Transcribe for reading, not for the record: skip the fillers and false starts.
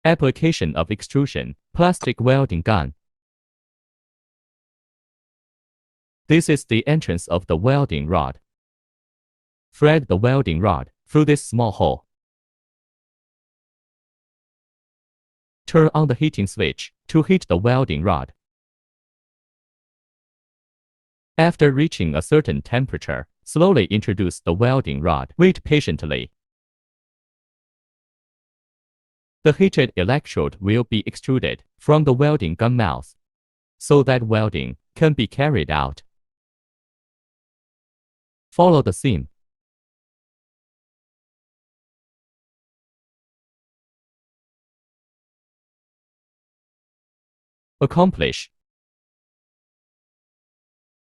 Application of extrusion, plastic welding gun. This is the entrance of the welding rod. Thread the welding rod through this small hole. Turn on the heating switch to heat the welding rod. After reaching a certain temperature, slowly introduce the welding rod. Wait patiently. The heated electrode will be extruded from the welding gun mouth, so that welding can be carried out. Follow the seam. Accomplish.